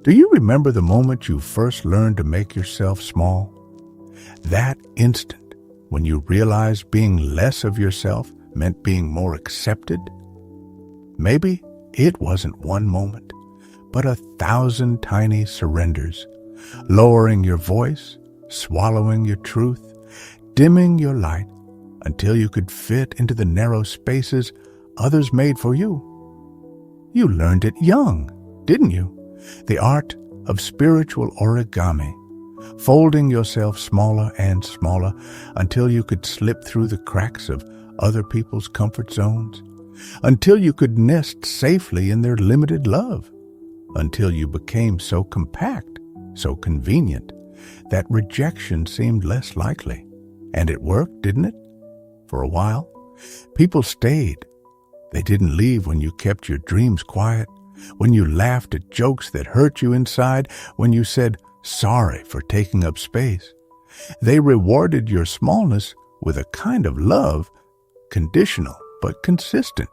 Do you remember the moment you first learned to make yourself small? That instant when you realized being less of yourself meant being more accepted? Maybe it wasn't one moment, but 1,000 tiny surrenders, lowering your voice, swallowing your truth, dimming your light until you could fit into the narrow spaces others made for you. You learned it young, didn't you? The art of spiritual origami, folding yourself smaller and smaller until you could slip through the cracks of other people's comfort zones, until you could nest safely in their limited love, until you became so compact, so convenient, that rejection seemed less likely. And it worked, didn't it? For a while, people stayed. They didn't leave when you kept your dreams quiet, when you laughed at jokes that hurt you inside, when you said sorry for taking up space. They rewarded your smallness with a kind of love, conditional but consistent,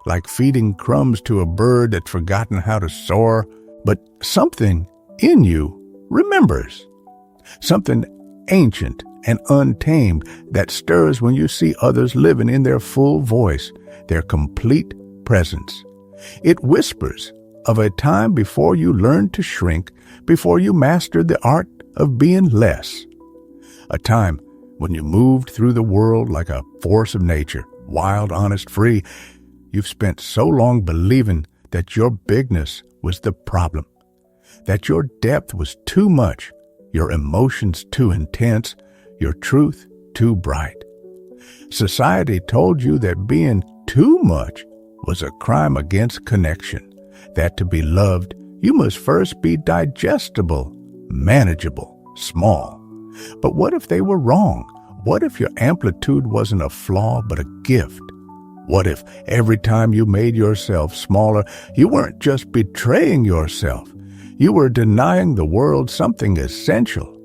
like feeding crumbs to a bird that's forgotten how to soar. But something in you remembers, something ancient and untamed that stirs when you see others living in their full voice, their complete presence. It whispers of a time before you learned to shrink, before you mastered the art of being less. A time when you moved through the world like a force of nature, wild, honest, free. You've spent so long believing that your bigness was the problem, that your depth was too much, your emotions too intense, your truth too bright. Society told you that being too much was a crime against connection, that to be loved, you must first be digestible, manageable, small. But what if they were wrong? What if your amplitude wasn't a flaw but a gift? What if every time you made yourself smaller, you weren't just betraying yourself, you were denying the world something essential,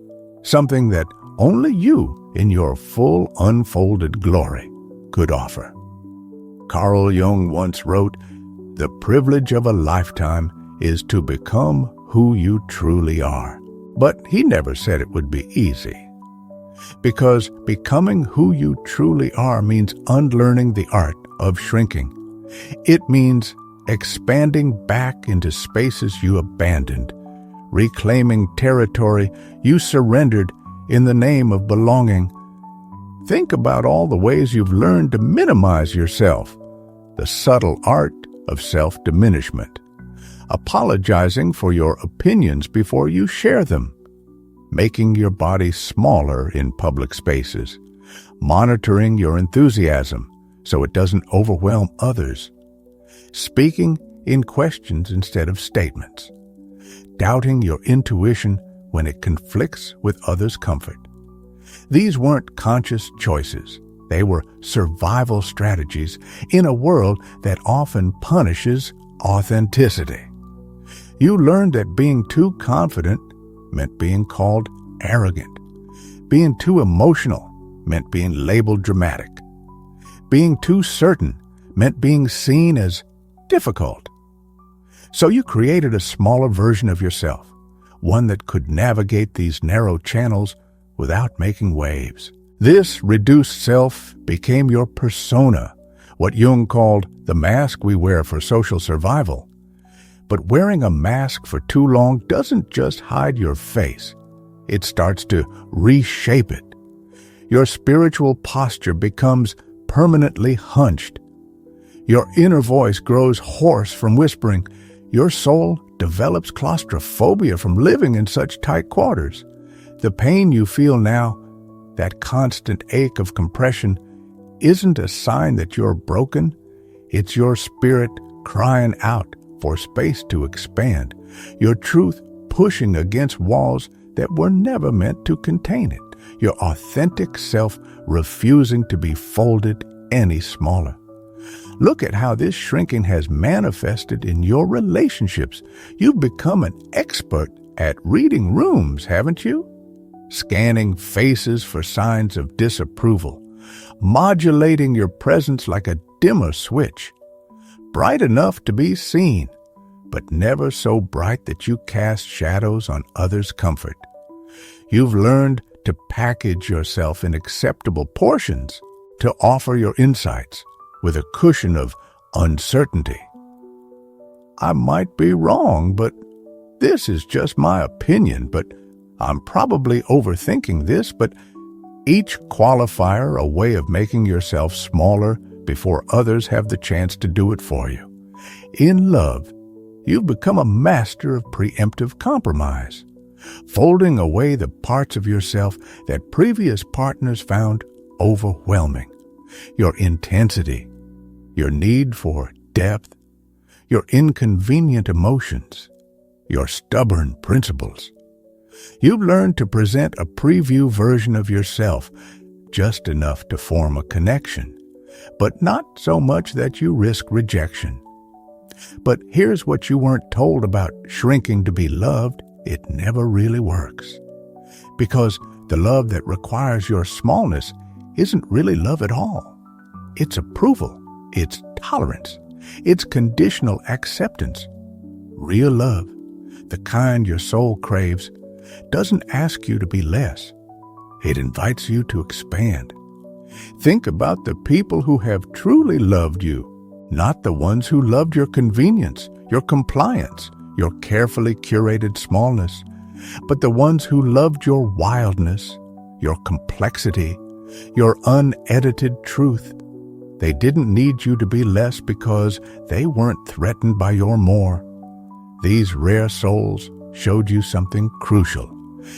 something that only you, in your full unfolded glory, could offer? Carl Jung once wrote, "The privilege of a lifetime is to become who you truly are." But he never said it would be easy. Because becoming who you truly are means unlearning the art of shrinking. It means expanding back into spaces you abandoned, reclaiming territory you surrendered in the name of belonging. Think about all the ways you've learned to minimize yourself, the subtle art of self-diminishment, apologizing for your opinions before you share them, making your body smaller in public spaces, monitoring your enthusiasm so it doesn't overwhelm others, speaking in questions instead of statements, doubting your intuition when it conflicts with others' comfort. These weren't conscious choices. They were survival strategies in a world that often punishes authenticity. You learned that being too confident meant being called arrogant. Being too emotional meant being labeled dramatic. Being too certain meant being seen as difficult. So you created a smaller version of yourself, one that could navigate these narrow channels without making waves. This reduced self became your persona, what Jung called the mask we wear for social survival. But wearing a mask for too long doesn't just hide your face. It starts to reshape it. Your spiritual posture becomes permanently hunched. Your inner voice grows hoarse from whispering. Your soul develops claustrophobia from living in such tight quarters. The pain you feel now, that constant ache of compression, isn't a sign that you're broken. It's your spirit crying out for space to expand, your truth pushing against walls that were never meant to contain it, your authentic self refusing to be folded any smaller. Look at how this shrinking has manifested in your relationships. You've become an expert at reading rooms, haven't you? Scanning faces for signs of disapproval, modulating your presence like a dimmer switch. Bright enough to be seen, but never so bright that you cast shadows on others' comfort. You've learned to package yourself in acceptable portions, to offer your insights with a cushion of uncertainty. I might be wrong, but this is just my opinion, but I'm probably overthinking this, but each qualifier a way of making yourself smaller before others have the chance to do it for you. In love, you've become a master of preemptive compromise, folding away the parts of yourself that previous partners found overwhelming. Your intensity, your need for depth, your inconvenient emotions, your stubborn principles. You've learned to present a preview version of yourself, just enough to form a connection, but not so much that you risk rejection. But here's what you weren't told about shrinking to be loved. It never really works. Because the love that requires your smallness isn't really love at all. It's approval, it's tolerance, it's conditional acceptance. Real love, the kind your soul craves, doesn't ask you to be less. It invites you to expand. Think about the people who have truly loved you, not the ones who loved your convenience, your compliance, your carefully curated smallness, but the ones who loved your wildness, your complexity, your unedited truth. They didn't need you to be less because they weren't threatened by your more. These rare souls showed you something crucial,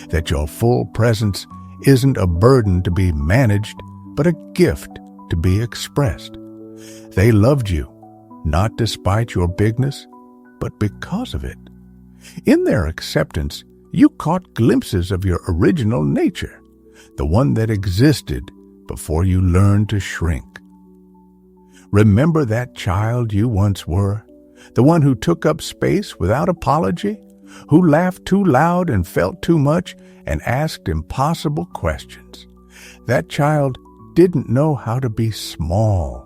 that your full presence isn't a burden to be managed, but a gift to be expressed. They loved you, not despite your bigness, but because of it. In their acceptance, you caught glimpses of your original nature, the one that existed before you learned to shrink. Remember that child you once were, the one who took up space without apology, who laughed too loud and felt too much and asked impossible questions. That child didn't know how to be small.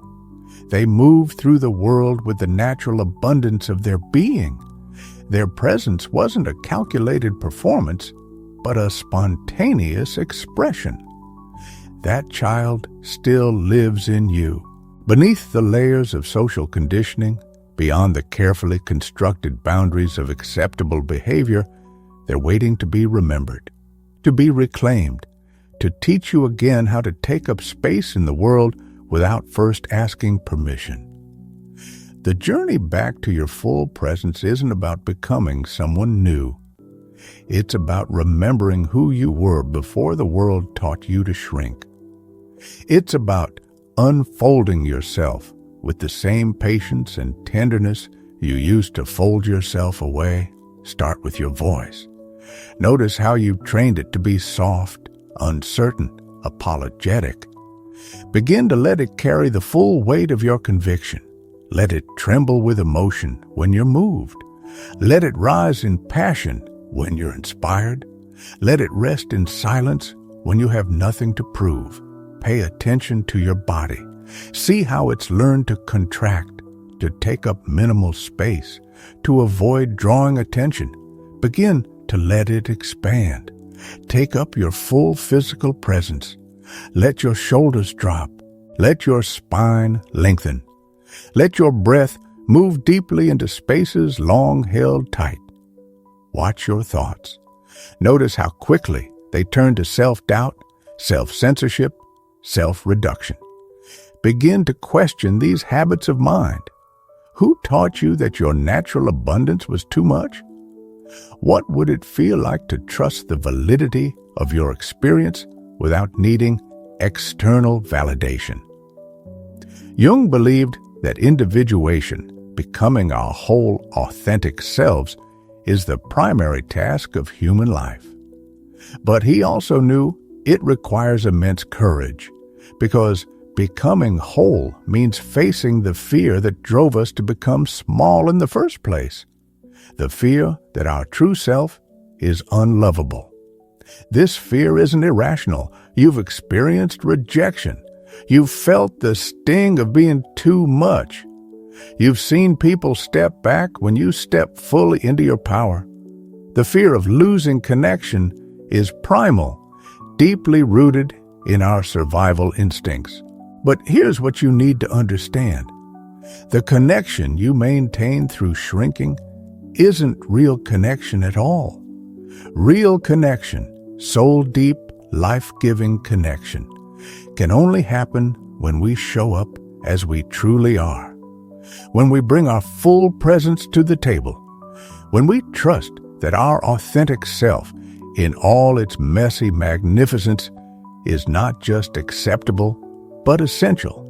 They moved through the world with the natural abundance of their being. Their presence wasn't a calculated performance, but a spontaneous expression. That child still lives in you. Beneath the layers of social conditioning, beyond the carefully constructed boundaries of acceptable behavior, they're waiting to be remembered, to be reclaimed, to teach you again how to take up space in the world without first asking permission. The journey back to your full presence isn't about becoming someone new. It's about remembering who you were before the world taught you to shrink. It's about unfolding yourself with the same patience and tenderness you used to fold yourself away. Start with your voice. Notice how you've trained it to be soft, uncertain, apologetic. Begin to let it carry the full weight of your conviction. Let it tremble with emotion when you're moved. Let it rise in passion when you're inspired. Let it rest in silence when you have nothing to prove. Pay attention to your body. See how it's learned to contract, to take up minimal space, to avoid drawing attention. Begin to let it expand. Take up your full physical presence. Let your shoulders drop. Let your spine lengthen. Let your breath move deeply into spaces long held tight. Watch your thoughts. Notice how quickly they turn to self-doubt, self-censorship, self-reduction. Begin to question these habits of mind. Who taught you that your natural abundance was too much? What would it feel like to trust the validity of your experience without needing external validation? Jung believed that individuation, becoming our whole authentic selves, is the primary task of human life. But he also knew it requires immense courage, because becoming whole means facing the fear that drove us to become small in the first place. The fear that our true self is unlovable. This fear isn't irrational. You've experienced rejection. You've felt the sting of being too much. You've seen people step back when you step fully into your power. The fear of losing connection is primal, deeply rooted in our survival instincts. But here's what you need to understand. The connection you maintain through shrinking isn't real connection at all. Real connection, soul-deep, life-giving connection, can only happen when we show up as we truly are. When we bring our full presence to the table. When we trust that our authentic self, in all its messy magnificence, is not just acceptable, but essential.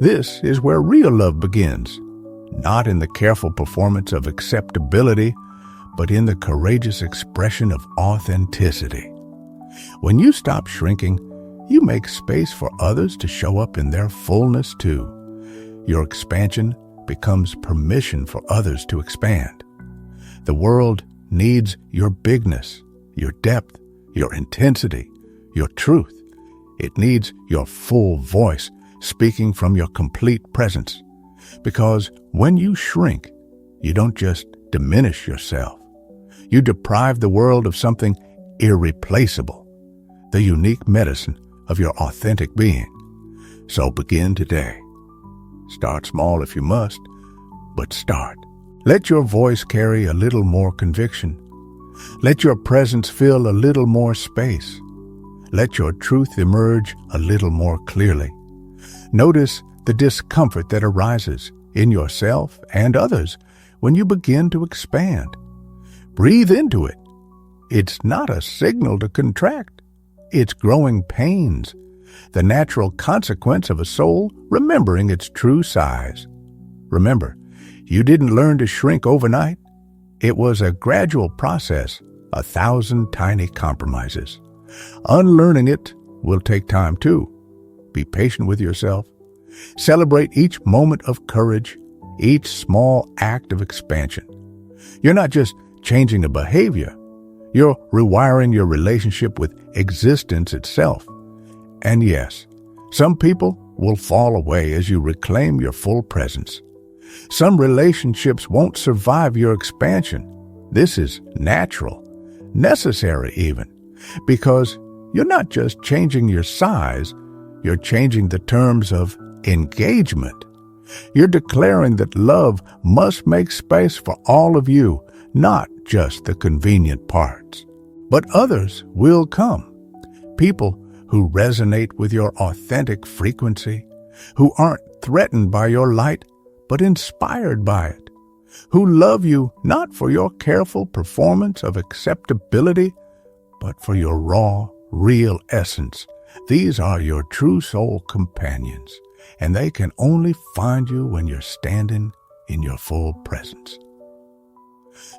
This is where real love begins, not in the careful performance of acceptability, but in the courageous expression of authenticity. When you stop shrinking, you make space for others to show up in their fullness too. Your expansion becomes permission for others to expand. The world needs your bigness, your depth, your intensity, your truth. It needs your full voice speaking from your complete presence. Because when you shrink, you don't just diminish yourself. You deprive the world of something irreplaceable, the unique medicine of your authentic being. So begin today. Start small if you must, but start. Let your voice carry a little more conviction. Let your presence fill a little more space. Let your truth emerge a little more clearly. Notice the discomfort that arises in yourself and others when you begin to expand. Breathe into it. It's not a signal to contract. It's growing pains, the natural consequence of a soul remembering its true size. Remember, you didn't learn to shrink overnight. It was a gradual process, 1,000 tiny compromises. Unlearning it will take time too. Be patient with yourself. Celebrate each moment of courage, each small act of expansion. You're not just changing a behavior. You're rewiring your relationship with existence itself. And yes, some people will fall away as you reclaim your full presence. Some relationships won't survive your expansion. This is natural, necessary even, because you're not just changing your size, you're changing the terms of engagement. You're declaring that love must make space for all of you, not just the convenient parts. But others will come. People who resonate with your authentic frequency, who aren't threatened by your light, but inspired by it, who love you not for your careful performance of acceptability, but for your raw, real essence. These are your true soul companions, and they can only find you when you're standing in your full presence.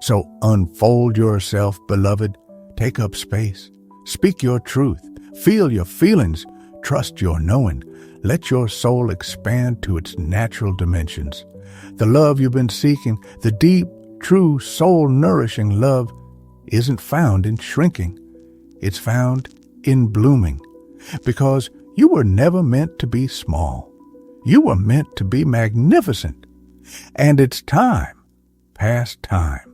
So unfold yourself, beloved. Take up space. Speak your truth. Feel your feelings. Trust your knowing. Let your soul expand to its natural dimensions. The love you've been seeking, the deep, true, soul-nourishing love, isn't found in shrinking. It's found in blooming. Because you were never meant to be small. You were meant to be magnificent. And it's time, past time,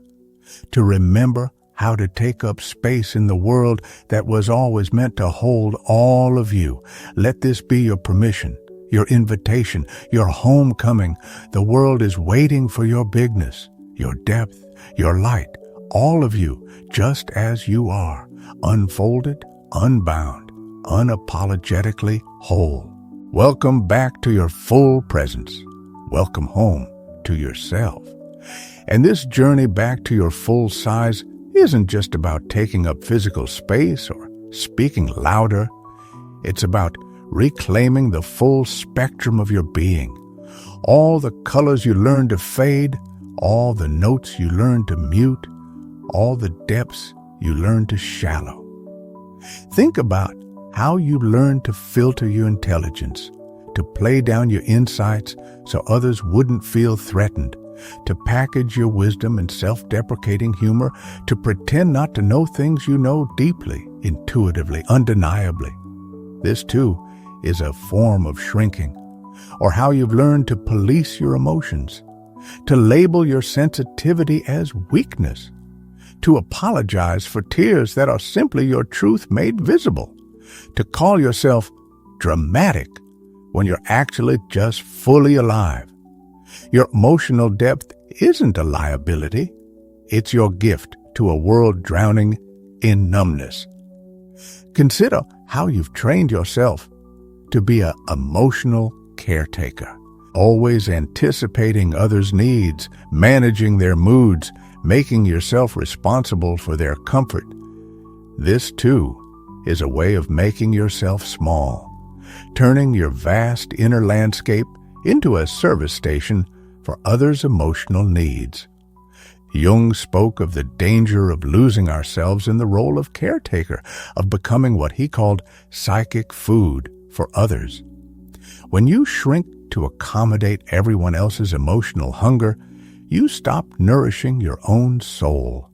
to remember how to take up space in the world that was always meant to hold all of you. Let this be your permission, your invitation, your homecoming. The world is waiting for your bigness, your depth, your light, all of you, just as you are, unfolded, unbound, unapologetically whole. Welcome back to your full presence. Welcome home to yourself. And this journey back to your full size isn't just about taking up physical space or speaking louder. It's about reclaiming the full spectrum of your being. All the colors you learned to fade, all the notes you learned to mute, all the depths you learned to shallow. Think about how you learned to filter your intelligence, to play down your insights so others wouldn't feel threatened, to package your wisdom in self-deprecating humor, to pretend not to know things you know deeply, intuitively, undeniably. This, too, is a form of shrinking, or how you've learned to police your emotions, to label your sensitivity as weakness, to apologize for tears that are simply your truth made visible, to call yourself dramatic when you're actually just fully alive. Your emotional depth isn't a liability. It's your gift to a world drowning in numbness. Consider how you've trained yourself to be an emotional caretaker, always anticipating others' needs, managing their moods, making yourself responsible for their comfort. This, too, is a way of making yourself small, turning your vast inner landscape into a service station for others' emotional needs. Jung spoke of the danger of losing ourselves in the role of caretaker, of becoming what he called psychic food for others. When you shrink to accommodate everyone else's emotional hunger, you stop nourishing your own soul.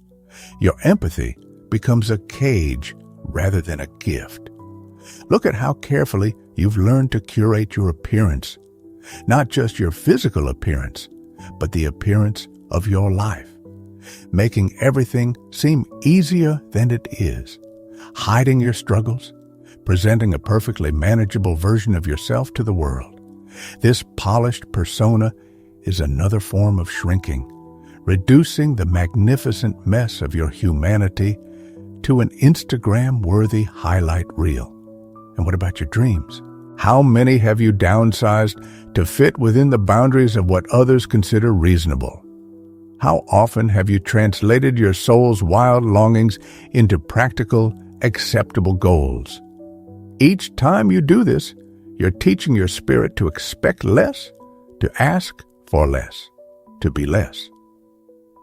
Your empathy becomes a cage rather than a gift. Look at how carefully you've learned to curate your appearance, not just your physical appearance, but the appearance of your life, making everything seem easier than it is, hiding your struggles, presenting a perfectly manageable version of yourself to the world. This polished persona is another form of shrinking, reducing the magnificent mess of your humanity to an Instagram-worthy highlight reel. And what about your dreams? How many have you downsized to fit within the boundaries of what others consider reasonable? How often have you translated your soul's wild longings into practical, acceptable goals? Each time you do this, you're teaching your spirit to expect less, to ask for less, to be less.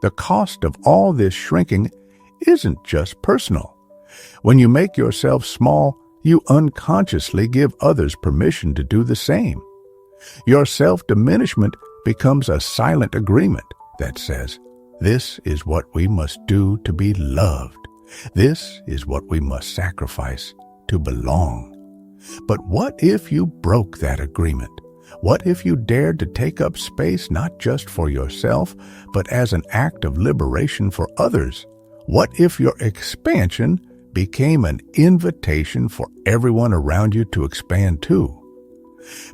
The cost of all this shrinking isn't just personal. When you make yourself small, you unconsciously give others permission to do the same. Your self-diminishment becomes a silent agreement that says, this is what we must do to be loved. This is what we must sacrifice to belong. But what if you broke that agreement? What if you dared to take up space not just for yourself, but as an act of liberation for others? What if your expansion became an invitation for everyone around you to expand too?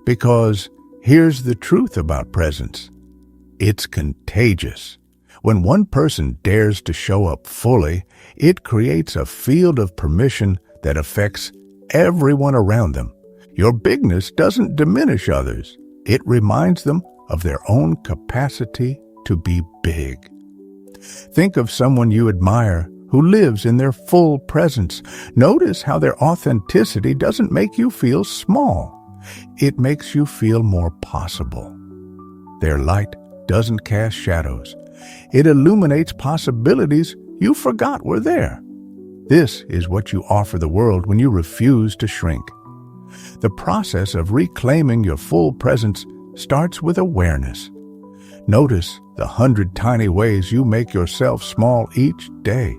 Because here's the truth about presence. It's contagious. When one person dares to show up fully, it creates a field of permission that affects everyone around them. Your bigness doesn't diminish others. It reminds them of their own capacity to be big. Think of someone you admire who lives in their full presence. Notice how their authenticity doesn't make you feel small. It makes you feel more possible. Their light doesn't cast shadows. It illuminates possibilities you forgot were there. This is what you offer the world when you refuse to shrink. The process of reclaiming your full presence starts with awareness. Notice the 100 tiny ways you make yourself small each day.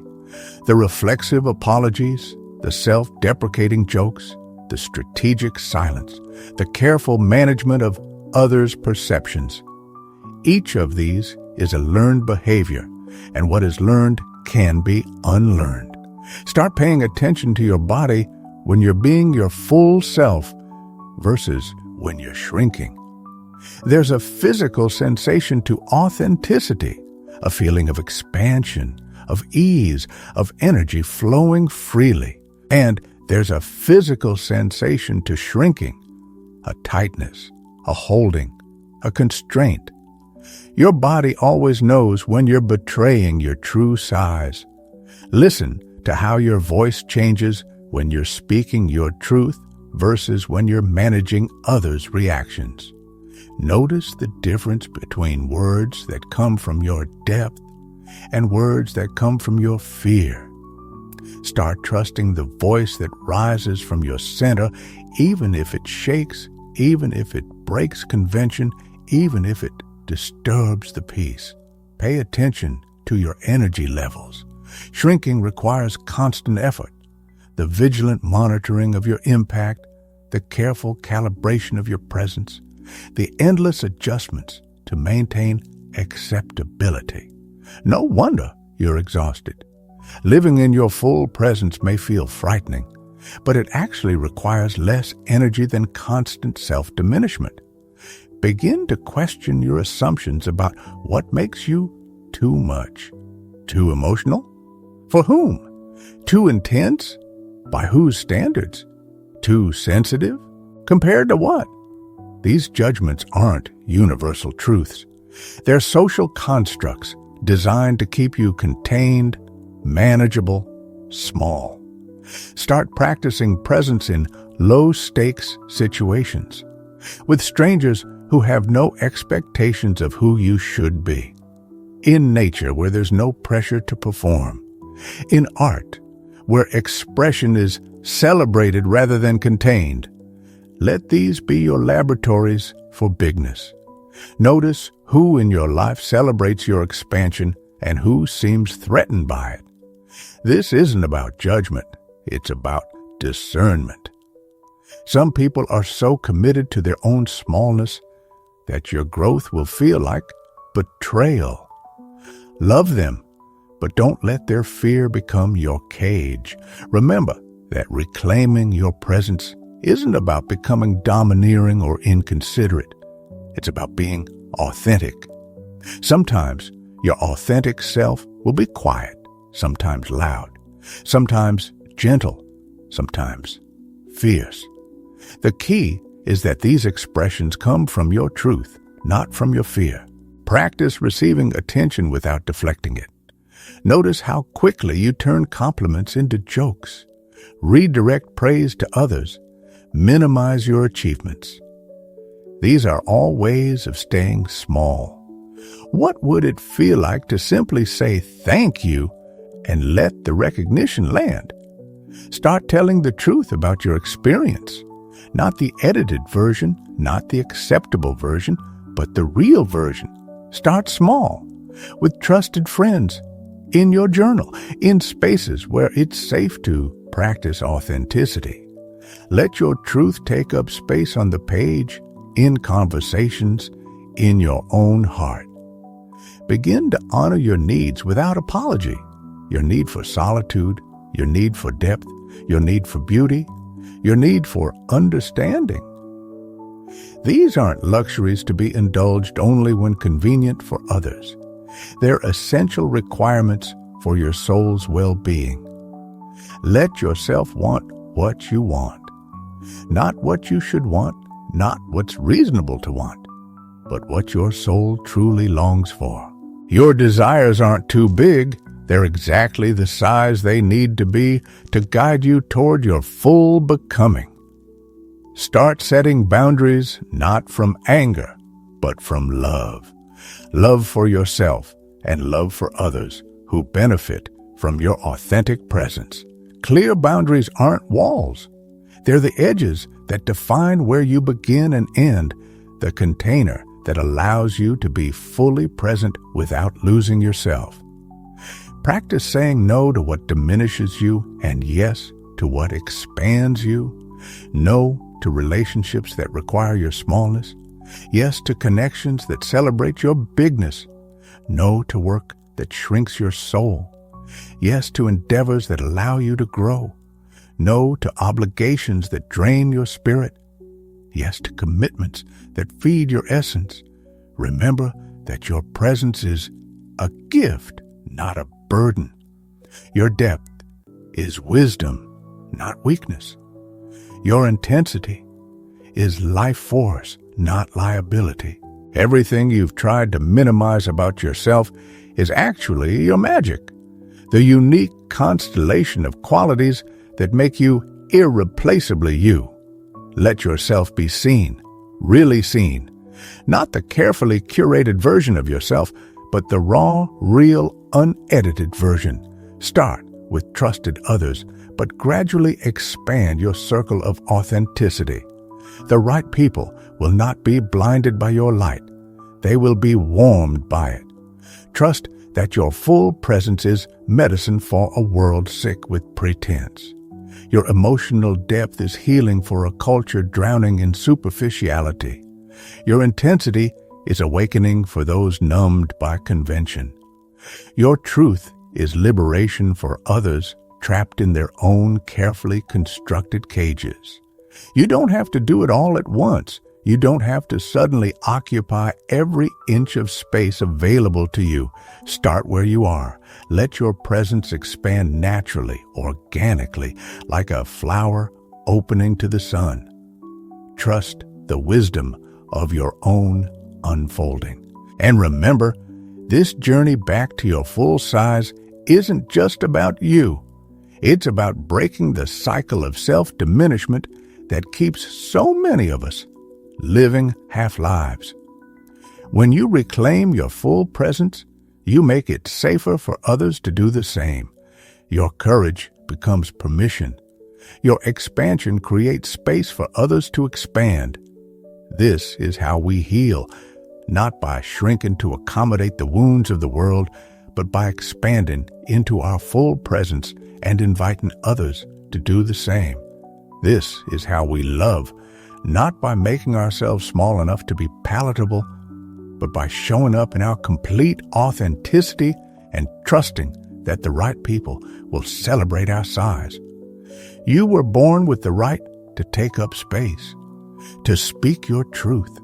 The reflexive apologies, the self-deprecating jokes, the strategic silence, the careful management of others' perceptions. Each of these is a learned behavior, and what is learned can be unlearned. Start paying attention to your body when you're being your full self versus when you're shrinking. There's a physical sensation to authenticity, a feeling of expansion, of ease, of energy flowing freely. And there's a physical sensation to shrinking, a tightness, a holding, a constraint. Your body always knows when you're betraying your true size. Listen to how your voice changes when you're speaking your truth versus when you're managing others' reactions. Notice the difference between words that come from your depth and words that come from your fear. Start trusting the voice that rises from your center, even if it shakes, even if it breaks convention, even if it disturbs the peace. Pay attention to your energy levels. Shrinking requires constant effort. The vigilant monitoring of your impact, the careful calibration of your presence, the endless adjustments to maintain acceptability. No wonder you're exhausted. Living in your full presence may feel frightening, but it actually requires less energy than constant self-diminishment. Begin to question your assumptions about what makes you too much. Too emotional? For whom? Too intense? By whose standards? Too sensitive? Compared to what? These judgments aren't universal truths. They're social constructs designed to keep you contained, manageable, small. Start practicing presence in low-stakes situations, with strangers who have no expectations of who you should be. In nature, where there's no pressure to perform. In art, where expression is celebrated rather than contained. Let these be your laboratories for bigness. Notice who in your life celebrates your expansion and who seems threatened by it. This isn't about judgment. It's about discernment. Some people are so committed to their own smallness that your growth will feel like betrayal. Love them, but don't let their fear become your cage. Remember that reclaiming your presence isn't about becoming domineering or inconsiderate. It's about being authentic. Sometimes your authentic self will be quiet, sometimes loud, sometimes gentle, sometimes fierce. The key is that these expressions come from your truth, not from your fear. Practice receiving attention without deflecting it. Notice how quickly you turn compliments into jokes. Redirect praise to others. Minimize your achievements. These are all ways of staying small. What would it feel like to simply say thank you and let the recognition land? Start telling the truth about your experience, not the edited version, not the acceptable version, but the real version. Start small, with trusted friends, in your journal, in spaces where it's safe to practice authenticity. Let your truth take up space on the page, in conversations, in your own heart. Begin to honor your needs without apology. Your need for solitude, your need for depth, your need for beauty, your need for understanding. These aren't luxuries to be indulged only when convenient for others. They're essential requirements for your soul's well-being. Let yourself want what you want. Not what you should want, not what's reasonable to want, but what your soul truly longs for. Your desires aren't too big. They're exactly the size they need to be to guide you toward your full becoming. Start setting boundaries not from anger, but from love. Love for yourself and love for others who benefit from your authentic presence. Clear boundaries aren't walls. They're the edges that define where you begin and end, the container that allows you to be fully present without losing yourself. Practice saying no to what diminishes you and yes to what expands you. No to relationships that require your smallness. Yes to connections that celebrate your bigness. No to work that shrinks your soul. Yes to endeavors that allow you to grow. No to obligations that drain your spirit. Yes to commitments that feed your essence. Remember that your presence is a gift, not a burden. Your depth is wisdom, not weakness. Your intensity is life force, not liability. Everything you've tried to minimize about yourself is actually your magic, the unique constellation of qualities that make you irreplaceably you. Let yourself be seen, really seen, not the carefully curated version of yourself, but the raw, real, unedited version. Start with trusted others, but gradually expand your circle of authenticity. The right people will not be blinded by your light. They will be warmed by it. Trust that your full presence is medicine for a world sick with pretense. Your emotional depth is healing for a culture drowning in superficiality. Your intensity is awakening for those numbed by convention. Your truth is liberation for others trapped in their own carefully constructed cages. You don't have to do it all at once. You don't have to suddenly occupy every inch of space available to you. Start where you are. Let your presence expand naturally, organically, like a flower opening to the sun. Trust the wisdom of your own unfolding. And remember, this journey back to your full size isn't just about you. It's about breaking the cycle of self-diminishment that keeps so many of us living half-lives. When you reclaim your full presence, you make it safer for others to do the same. Your courage becomes permission. Your expansion creates space for others to expand. This is how we heal, not by shrinking to accommodate the wounds of the world, but by expanding into our full presence and inviting others to do the same. This is how we love, not by making ourselves small enough to be palatable, but by showing up in our complete authenticity and trusting that the right people will celebrate our size. You were born with the right to take up space, to speak your truth,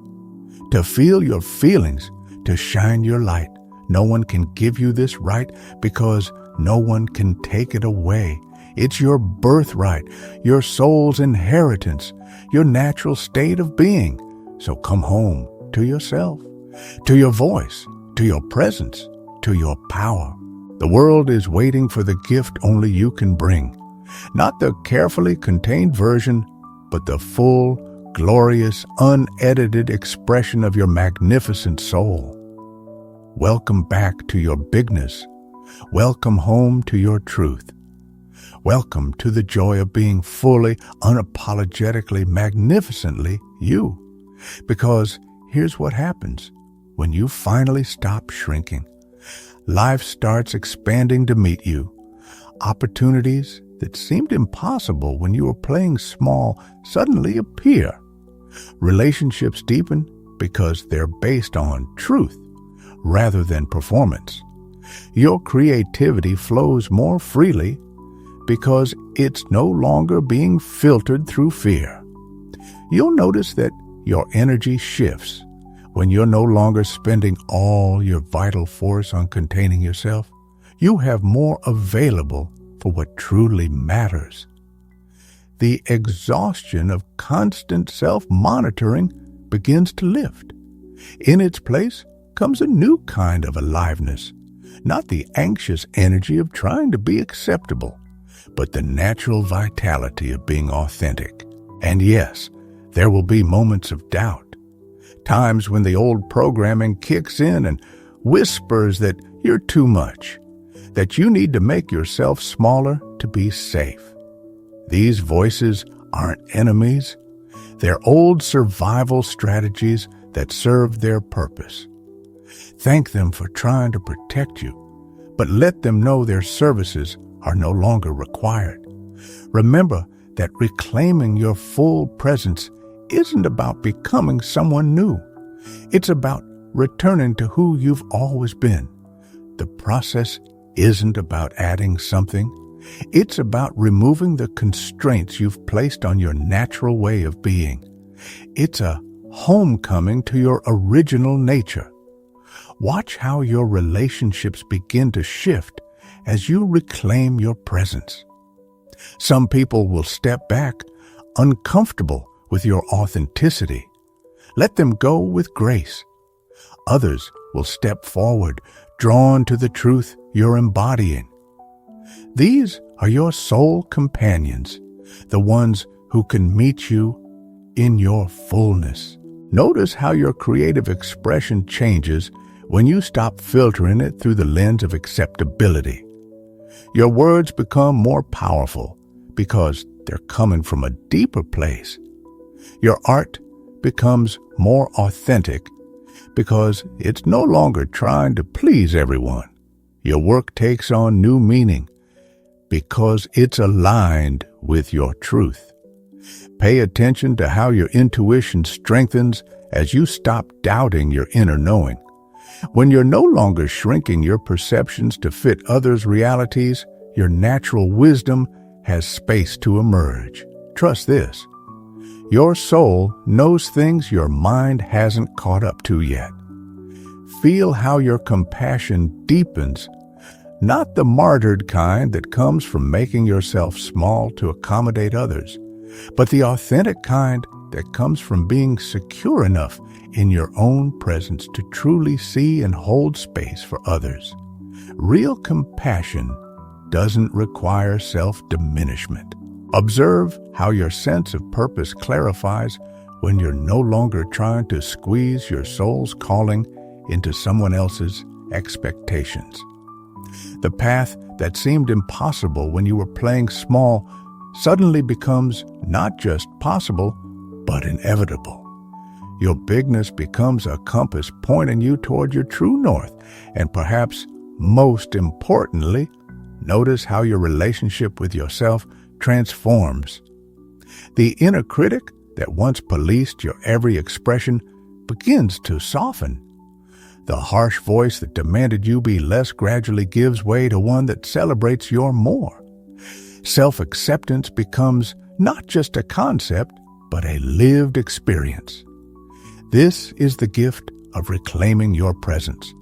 to feel your feelings, to shine your light. No one can give you this right because no one can take it away. It's your birthright, your soul's inheritance, your natural state of being. So come home to yourself, to your voice, to your presence, to your power. The world is waiting for the gift only you can bring. Not the carefully contained version, but the full, glorious, unedited expression of your magnificent soul. Welcome back to your bigness. Welcome home to your truth. Welcome to the joy of being fully, unapologetically, magnificently you. Because here's what happens when you finally stop shrinking. Life starts expanding to meet you. Opportunities that seemed impossible when you were playing small suddenly appear. Relationships deepen because they're based on truth rather than performance. Your creativity flows more freely because it's no longer being filtered through fear. You'll notice that your energy shifts when you're no longer spending all your vital force on containing yourself. You have more available for what truly matters. The exhaustion of constant self-monitoring begins to lift. In its place comes a new kind of aliveness, not the anxious energy of trying to be acceptable, but the natural vitality of being authentic. And yes, there will be moments of doubt, times when the old programming kicks in and whispers that you're too much, that you need to make yourself smaller to be safe. These voices aren't enemies. They're old survival strategies that serve their purpose. Thank them for trying to protect you, but let them know their services are no longer required. Remember that reclaiming your full presence isn't about becoming someone new. It's about returning to who you've always been. The process isn't about adding something. It's about removing the constraints you've placed on your natural way of being. It's a homecoming to your original nature. Watch how your relationships begin to shift as you reclaim your presence. Some people will step back, uncomfortable with your authenticity. Let them go with grace. Others will step forward, drawn to the truth you're embodying. These are your soul companions, the ones who can meet you in your fullness. Notice how your creative expression changes when you stop filtering it through the lens of acceptability. Your words become more powerful because they're coming from a deeper place. Your art becomes more authentic because it's no longer trying to please everyone. Your work takes on new meaning because it's aligned with your truth. Pay attention to how your intuition strengthens as you stop doubting your inner knowing. When you're no longer shrinking your perceptions to fit others' realities, your natural wisdom has space to emerge. Trust this. Your soul knows things your mind hasn't caught up to yet. Feel how your compassion deepens, not the martyred kind that comes from making yourself small to accommodate others, but the authentic kind that comes from being secure enough in your own presence to truly see and hold space for others. Real compassion doesn't require self-diminishment. Observe how your sense of purpose clarifies when you're no longer trying to squeeze your soul's calling into someone else's expectations. The path that seemed impossible when you were playing small suddenly becomes not just possible, but inevitable. Your bigness becomes a compass pointing you toward your true north, and perhaps most importantly, notice how your relationship with yourself transforms. The inner critic that once policed your every expression begins to soften. The harsh voice that demanded you be less gradually gives way to one that celebrates your more. Self-acceptance becomes not just a concept, but a lived experience. This is the gift of reclaiming your presence,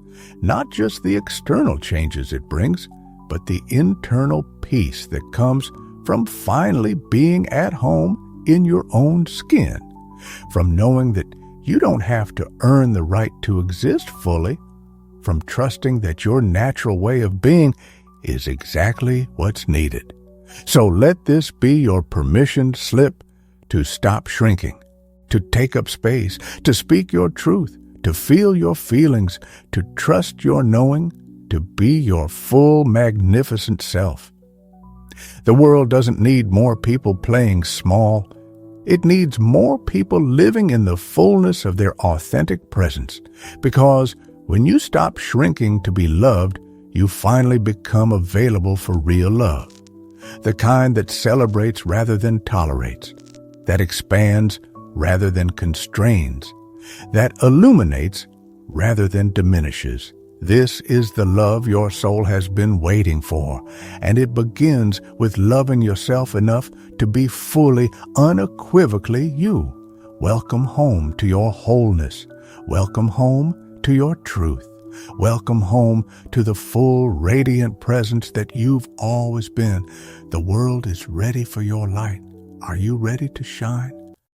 not just the external changes it brings, but the internal peace that comes from finally being at home in your own skin, from knowing that you don't have to earn the right to exist fully, from trusting that your natural way of being is exactly what's needed. So let this be your permission slip to stop shrinking, to take up space, to speak your truth, to feel your feelings, to trust your knowing, to be your full, magnificent self. The world doesn't need more people playing small. It needs more people living in the fullness of their authentic presence, because when you stop shrinking to be loved, you finally become available for real love. The kind that celebrates rather than tolerates, that expands rather than constrains, that illuminates rather than diminishes. This is the love your soul has been waiting for, and it begins with loving yourself enough to be fully, unequivocally you. Welcome home to your wholeness. Welcome home to your truth. Welcome home to the full, radiant presence that you've always been. The world is ready for your light. Are you ready to shine?